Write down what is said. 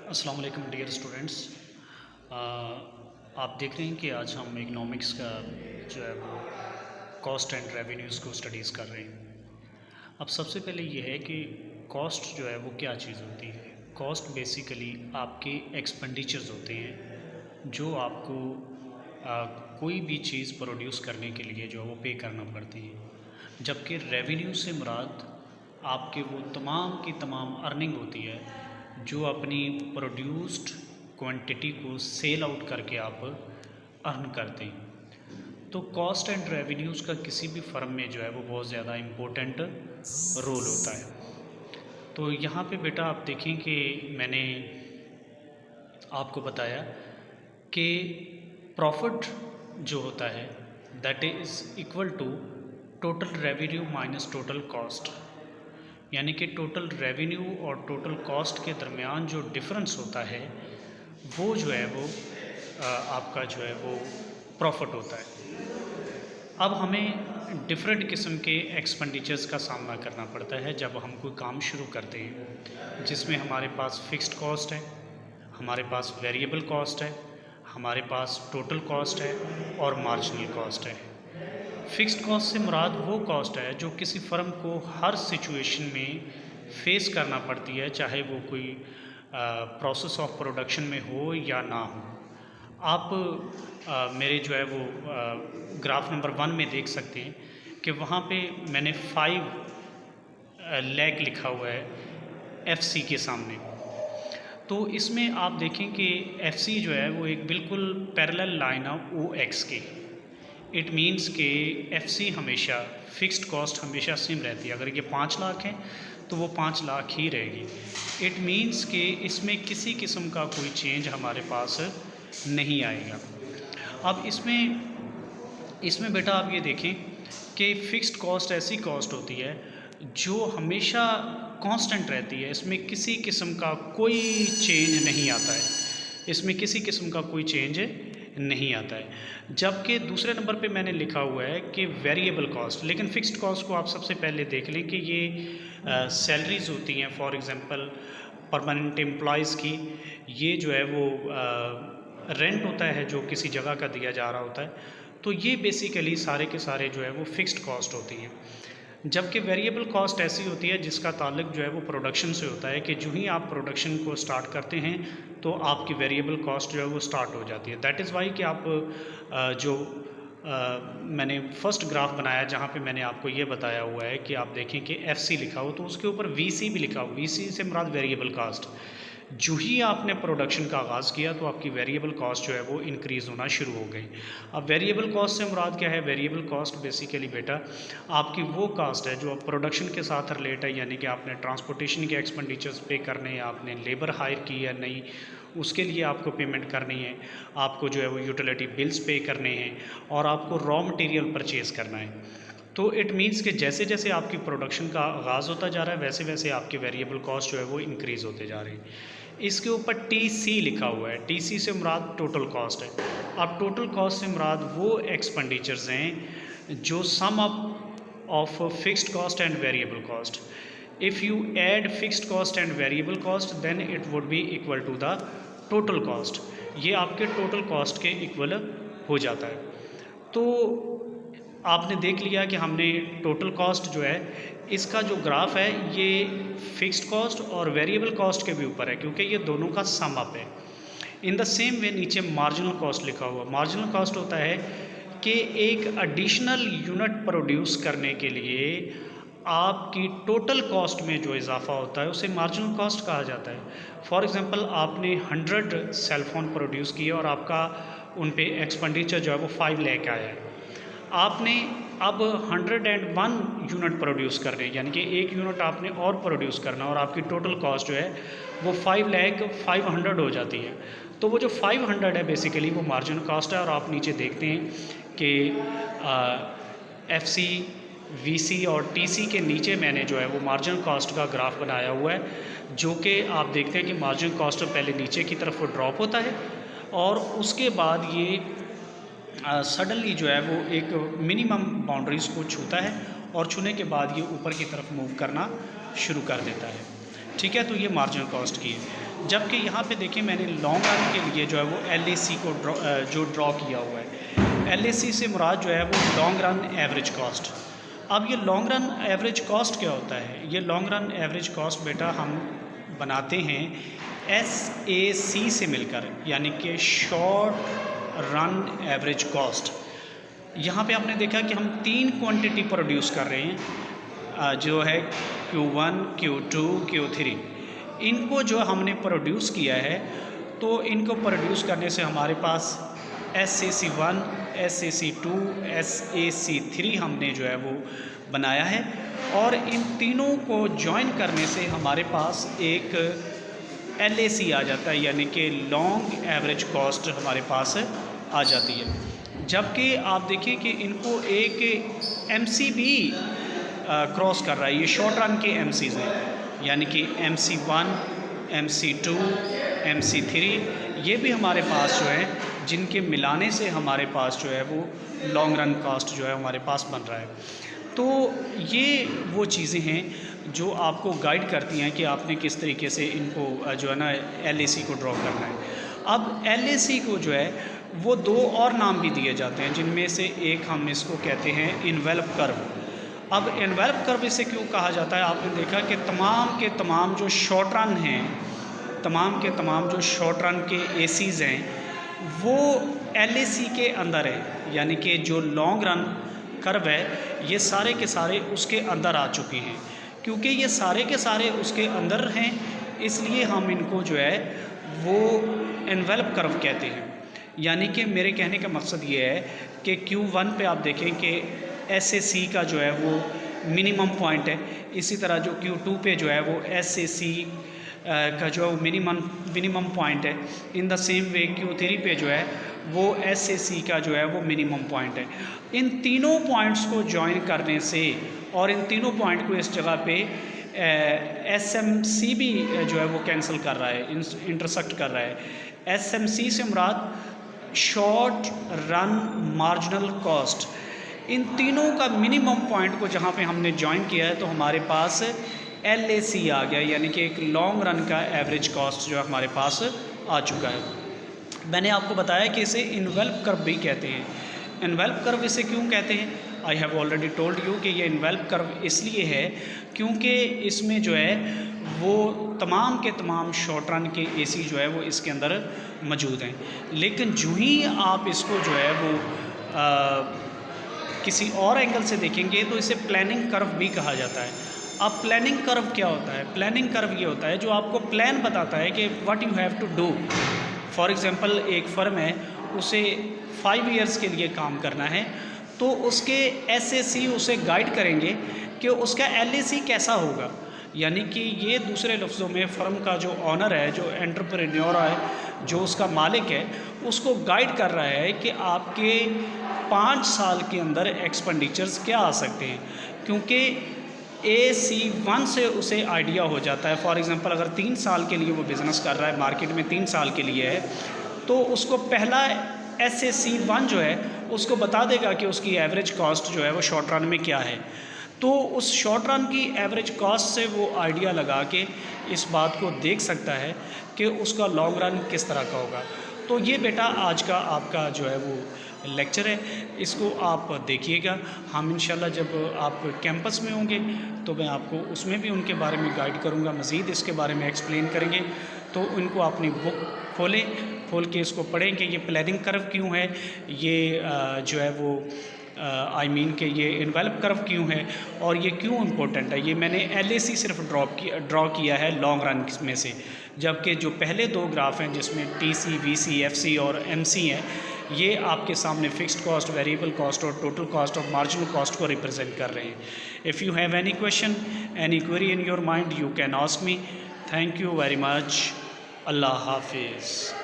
अस्सलाम वालेकुम dear students. आप देख रहे हैं कि आज हम इकनॉमिक्स का जो है वो कॉस्ट एंड रेवेन्यूज़ को स्टडीज़ कर रहे हैं। अब सबसे पहले ये है कि कॉस्ट जो है वो क्या चीज़ होती है। कॉस्ट बेसिकली आपके एक्सपेंडिचर्स होते हैं जो आपको कोई भी चीज़ प्रोड्यूस करने के लिए जो है वो पे करना पड़ती है। जबकि रेवेन्यू से मुराद आपके वो तमाम की तमाम अर्निंग होती है जो अपनी प्रोड्यूस्ड क्वांटिटी को सेल आउट करके आप अर्न करते हैं। तो कॉस्ट एंड रेवेन्यूज़ का किसी भी फर्म में जो है वो बहुत ज़्यादा इम्पोर्टेंट रोल होता है। तो यहाँ पे बेटा आप देखें कि मैंने आपको बताया कि प्रॉफिट जो होता है that is equal to total revenue minus total cost, यानी कि टोटल रेवेन्यू और टोटल कॉस्ट के दरमियान जो डिफरेंस होता है वो जो है वो आपका जो है वो प्रॉफिट होता है। अब हमें डिफरेंट किस्म के एक्सपेंडिचर्स का सामना करना पड़ता है जब हम कोई काम शुरू करते हैं, जिसमें हमारे पास फ़िक्स्ड कॉस्ट है, हमारे पास वेरिएबल कॉस्ट है, हमारे पास टोटल कॉस्ट है और मार्जिनल कॉस्ट है। फ़िक्स्ड कॉस्ट से मुराद वो कॉस्ट है जो किसी फ़र्म को हर सिचुएशन में फेस करना पड़ती है, चाहे वो कोई प्रोसेस ऑफ प्रोडक्शन में हो या ना हो। आप मेरे जो है वो ग्राफ नंबर 1 में देख सकते हैं कि वहाँ पे मैंने 5 लैख लिखा हुआ है एफसी के सामने। तो इसमें आप देखें कि एफसी जो है वो एक बिल्कुल पैरेलल लाइन है ओ एक्स के। इट मीन्स कि एफसी हमेशा फ़िक्स्ड कॉस्ट हमेशा सेम रहती है। अगर ये 5 लाख है तो वो 5 लाख ही रहेगी। इट मीन्स कि इसमें किसी किस्म का कोई चेंज हमारे पास नहीं आएगा। अब इसमें बेटा आप ये देखें कि फ़िक्स्ड कॉस्ट ऐसी कॉस्ट होती है जो हमेशा कांस्टेंट रहती है, इसमें किसी किस्म का कोई चेंज नहीं आता है, इसमें किसी किस्म का कोई चेंज नहीं आता है। जबकि दूसरे नंबर पे मैंने लिखा हुआ है कि वेरिएबल कॉस्ट, लेकिन फ़िक्स्ड कॉस्ट को आप सबसे पहले देख लें कि ये सैलरीज़ होती हैं, फॉर एग्ज़ाम्पल परमानेंट एम्प्लॉइज़ की, ये जो है वो रेंट होता है जो किसी जगह का दिया जा रहा होता है। तो ये बेसिकली सारे के सारे जो है वो फ़िक्स्ड कॉस्ट होती हैं। जबकि वेरिएबल कॉस्ट ऐसी होती है जिसका ताल्लुक जो है वो प्रोडक्शन से होता है कि जो ही आप प्रोडक्शन को स्टार्ट करते हैं तो आपकी वेरिएबल कॉस्ट जो है वो स्टार्ट हो जाती है। दैट इज़ वाई कि आप मैंने फर्स्ट ग्राफ बनाया जहाँ पे मैंने आपको ये बताया हुआ है कि आप देखें कि एफसी लिखा हो तो उसके ऊपर वीसी भी लिखा हो। वीसी से मुराद वेरिएबल कॉस्ट। जो ही आपने प्रोडक्शन का आगाज़ किया तो आपकी वेरिएबल कॉस्ट जो है वो इंक्रीज़ होना शुरू हो गई। अब वेरिएबल कॉस्ट से मुराद क्या है? वेरिएबल कॉस्ट बेसिकली बेटा आपकी वो कॉस्ट है जो प्रोडक्शन के साथ रिलेट है, यानी कि आपने ट्रांसपोर्टेशन के एक्सपेंडिचर्स पे करने हैं, आपने लेबर हायर की या नहीं उसके लिए आपको पेमेंट करनी है, आपको जो है वो यूटिलिटी बिल्स पे करने हैं और आपको रॉ मटेरियल परचेज़ करना है। तो इट मीन्स कि जैसे जैसे आपकी प्रोडक्शन का आगाज़ होता जा रहा है वैसे वैसे आपके वेरिएबल कॉस्ट जो है वो इंक्रीज़ होते जा रहे हैं। इसके ऊपर टीसी लिखा हुआ है। टीसी से मुराद टोटल कॉस्ट है। अब टोटल कॉस्ट से मुराद वो एक्सपेंडिचर्स हैं जो sum up of fixed cost and variable cost. If you add fixed cost and variable cost then it would be equal to the total cost. ये आपके total cost के equal हो जाता है। तो आपने देख लिया कि हमने टोटल कॉस्ट जो है इसका जो ग्राफ है ये फिक्स्ड कॉस्ट और वेरिएबल कॉस्ट के भी ऊपर है क्योंकि ये दोनों का सम अप है। इन द सेम वे नीचे मार्जिनल कॉस्ट लिखा हुआ। मार्जिनल कॉस्ट होता है कि एक एडिशनल यूनिट प्रोड्यूस करने के लिए आपकी टोटल कॉस्ट में जो इजाफा होता है उसे मार्जिनल कॉस्ट कहा जाता है। फॉर एग्ज़ाम्पल आपने 100 सेल फ़ोन प्रोड्यूस किए और आपका उन पे एक्सपेंडिचर जो है वो 5 लाख आया है। आपने अब 101 यूनिट प्रोड्यूस कर रहे हैं, यानी कि एक यूनिट आपने और प्रोड्यूस करना और आपकी टोटल कॉस्ट जो है वो 5,500,000 हो जाती है। तो वो जो 500 है बेसिकली वो मार्जिनल कॉस्ट है। और आप नीचे देखते हैं कि एफसी, वीसी और टीसी के नीचे मैंने जो है वो मार्जिनल कॉस्ट का ग्राफ बनाया हुआ है, जो कि आप देखते हैं कि मार्जिनल कॉस्ट पहले नीचे की तरफ वो ड्रॉप होता है और उसके बाद ये सडनली जो है वो एक मिनिमम बाउंड्रीज़ को छूता है और छूने के बाद ये ऊपर की तरफ मूव करना शुरू कर देता है। ठीक है, तो ये मार्जिनल कॉस्ट की है। जबकि यहाँ पे देखिए मैंने लॉन्ग रन के लिए जो है वो LAC को जो ड्रॉ किया हुआ है। LAC से मुराद जो है वो लॉन्ग रन एवरेज कॉस्ट। अब ये लॉन्ग रन एवरेज कॉस्ट क्या होता है? ये लॉन्ग रन एवरेज कॉस्ट बेटा हम बनाते हैं SAC से मिलकर, यानी कि शॉर्ट रन एवरेज कॉस्ट। यहाँ पे आपने देखा कि हम 3 क्वांटिटी प्रोड्यूस कर रहे हैं, जो है Q1, Q2, Q3। इनको जो हमने प्रोड्यूस किया है, तो इनको प्रोड्यूस करने से हमारे पास SAC1, SAC2, SAC3 हमने जो है वो बनाया है, और इन तीनों को ज्वाइन करने से हमारे पास एक LAC आ जाता है, यानी कि लॉन्ग एवरेज कॉस्ट हमारे पास आ जाती है। जबकि आप देखिए कि इनको एक MC भी क्रॉस कर रहा है, ये शॉर्ट रन के MCs हैं, यानी कि MC1, MC2, MC3, ये भी हमारे पास जो है, जिनके मिलाने से हमारे पास जो है वो लॉन्ग रन कॉस्ट जो है हमारे पास बन रहा है। तो ये वो चीज़ें हैं जो आपको गाइड करती हैं कि आपने किस तरीके से इनको जो है ना LAC को ड्रॉ करना है। अब LAC को जो है वो 2 और नाम भी दिए जाते हैं, जिनमें से एक हम इसको कहते हैं इन्वेल्प कर्व। अब इन्वेल्प कर्व इसे क्यों कहा जाता है? आपने देखा कि तमाम के तमाम जो शॉर्ट रन हैं, तमाम के तमाम जो शॉर्ट रन के ACs हैं, वो LAC के अंदर है, यानी कि जो लॉन्ग रन कर्व है ये सारे के सारे उसके अंदर आ चुके हैं। क्योंकि ये सारे के सारे उसके अंदर हैं, इसलिए हम इनको जो है वो इन्वेल्प कर्व कहते हैं। यानी कि मेरे कहने का मकसद ये है कि Q1 पे आप देखें कि SAC का जो है वो मिनिमम पॉइंट है, इसी तरह जो Q2 पे जो है वो SAC का जो है वो मिनिमम पॉइंट है। In the same way Q3 पे जो है वो SAC का जो है वो मिनिमम पॉइंट है। इन तीनों पॉइंट्स को ज्वाइन करने से, और इन तीनों पॉइंट को इस जगह पे SMC भी जो है वो कैंसिल कर रहा है, इंटरसेक्ट कर रहा है। SMC से मुराद शॉर्ट रन मार्जिनल कॉस्ट। इन तीनों का मिनिमम पॉइंट को जहाँ पे हमने ज्वाइन किया है, तो हमारे पास LAC आ गया, यानी कि एक लॉन्ग रन का एवरेज कॉस्ट जो हमारे पास आ चुका है। मैंने आपको बताया कि इसे इन्वेल्प कर्व भी कहते हैं। इन्वेल्प कर्व इसे क्यों कहते हैं? I have already told you कि ये इन्वेल्प कर्व इसलिए है क्योंकि इसमें जो है वो तमाम के तमाम शॉर्ट रन के AC जो है वो इसके अंदर मौजूद हैं। लेकिन जो ही आप इसको जो है वो किसी और एंगल से देखेंगे तो इसे प्लानिंग कर्व भी कहा जाता है। अब प्लानिंग कर्व क्या होता है? प्लानिंग कर्व ये होता है जो आपको प्लान बताता है कि what you have to do. For example एक फ़र्म है, उसे 5 ईयर्स के लिए काम करना है, तो उसके SAC उसे गाइड करेंगे कि उसका LAC कैसा होगा। यानी कि ये दूसरे लफ्ज़ों में फ़र्म का जो ऑनर है, जो एंटरप्रेन्योर है, जो उसका मालिक है, उसको गाइड कर रहा है कि आपके 5 साल के अंदर एक्सपेंडिचर्स क्या आ सकते हैं। क्योंकि AC1 से उसे आइडिया हो जाता है। फॉर एग्ज़ाम्पल अगर 3 साल के लिए वो बिज़नेस कर रहा है, मार्केट में 3 साल के लिए है, तो उसको पहला SAC1 जो है उसको बता देगा कि उसकी एवरेज कॉस्ट जो है वो शॉर्ट रन में क्या है। तो उस शॉर्ट रन की एवरेज कॉस्ट से वो आइडिया लगा के इस बात को देख सकता है कि उसका लॉन्ग रन किस तरह का होगा। तो ये बेटा आज का आपका जो है वो लेक्चर है, इसको आप देखिएगा। हम इंशाल्लाह जब आप कैंपस में होंगे तो मैं आपको उसमें भी उनके बारे में गाइड करूँगा, मज़ीद इसके बारे में एक्सप्लेन करेंगे। तो उनको अपनी बुक खोल के इसको पढ़ें कि ये प्लानिंग कर्व क्यों है, ये जो है वो आई मीन कि ये इन्वेल्प कर्व क्यों है और ये क्यों इम्पोर्टेंट है। ये मैंने LAC सिर्फ ड्रॉ किया है लॉन्ग रन में से, जबकि जो पहले 2 ग्राफ हैं जिसमें TC, VC, FC और MC हैं, ये आपके सामने फिक्स्ड कॉस्ट, वेरिएबल कॉस्ट और टोटल कॉस्ट और मार्जिनल कॉस्ट को रिप्रेजेंट कर रहे हैं। If you have any question, any query in your mind, you can ask me. Thank you very much. अल्लाह हाफिज़।